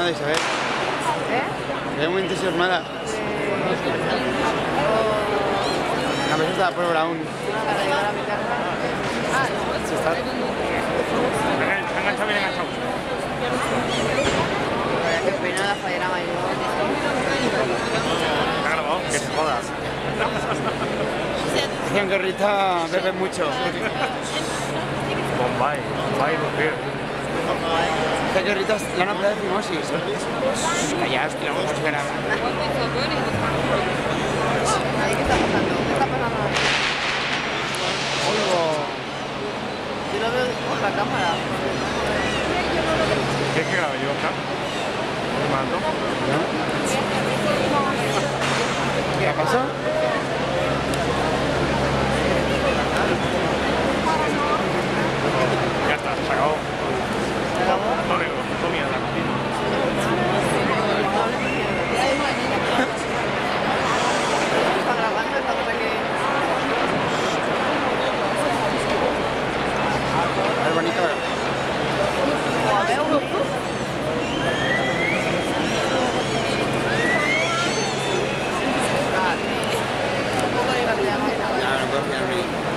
entusiasmada, Isabel. ¿Eh? Te veo muy entusiasmada. A veces está por aún. Para llegar a mi casa. Ah, no. Sí, está. Enganchado, bien enganchado. Qué pena la fallera mayor. ¿Está grabado? Que se joda. Hacían que Rita bebe mucho. Bombay, mujer. Hacía que Rita le han operado de fimosis. Callaos, que la vamos a esperar. Ahí, ¿qué está pasando? ¿Qué está pasando ahí? Yo lo veo por la cámara. ¿Quieres que grabe yo acá? ¿Me mando? ¿Qué ha pasado? Ya está, se acabó. Todo negro, todo mierda. Está grabando, estamos aquí. A ver, bonito. A ver, un poco de calidad. No, no puedo fiarme.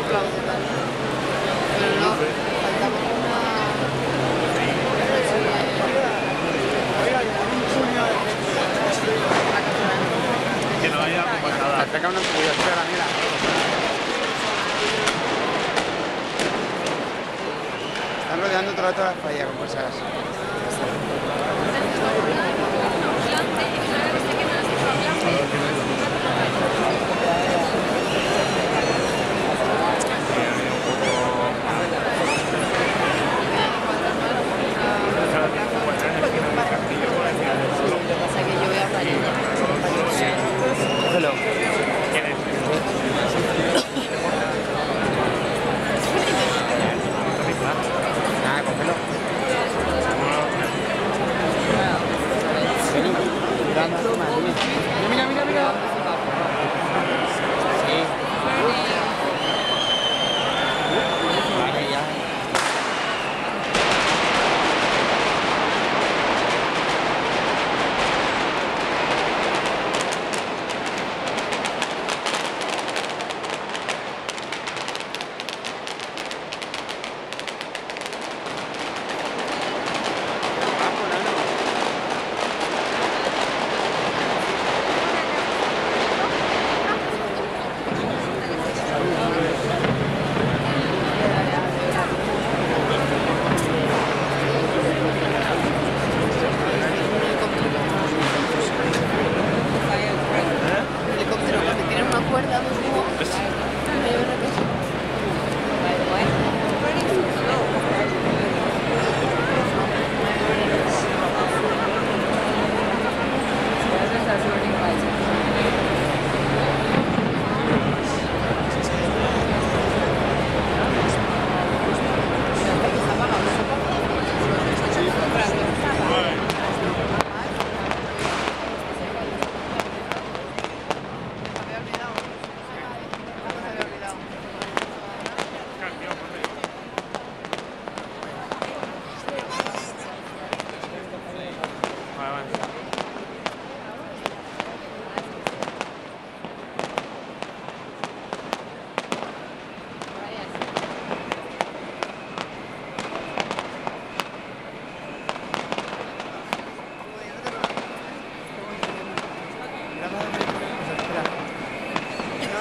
Pero no, faltamos Que no haya acompañada. Ataca una curiosidad, mira. Están rodeando toda la falla con cosas. Cógelo. Nada, cógelo. Mira, mira, mira. Sí. Vale, ya. helicóptero, porque tiene una cuerda muy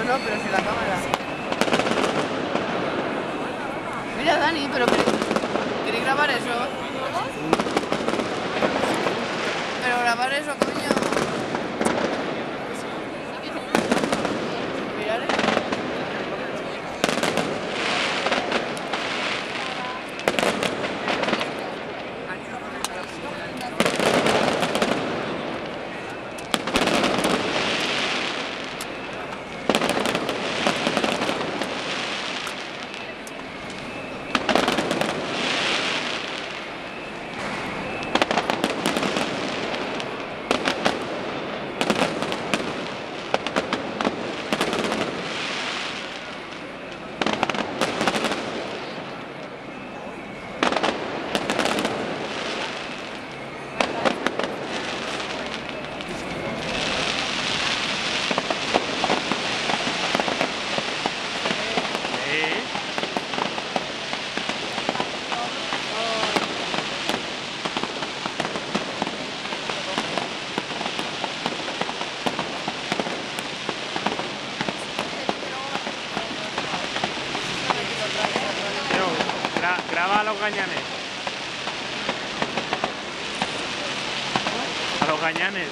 No, pero si la cámara. Mira, Dani, pero ¿queréis grabar eso? Pero grabar eso, coño. Mirad. Graba a los gañanes. A los gañanes.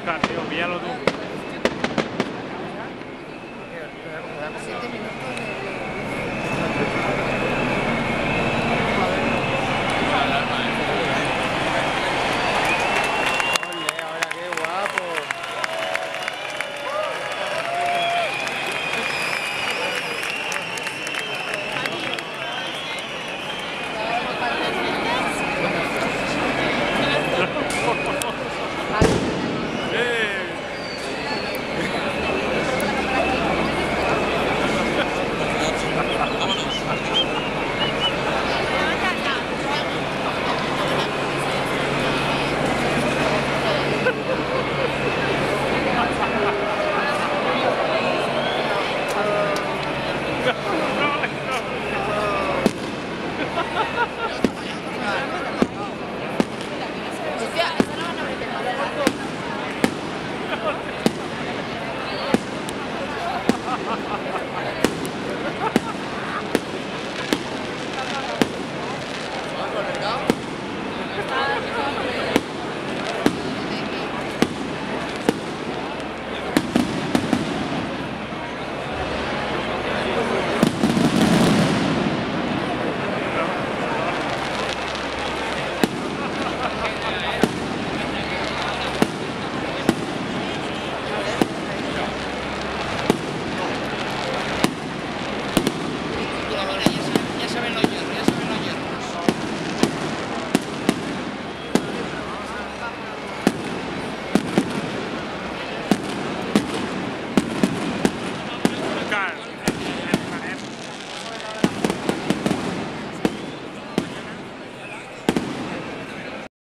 Oscar, tío, píllalo tú.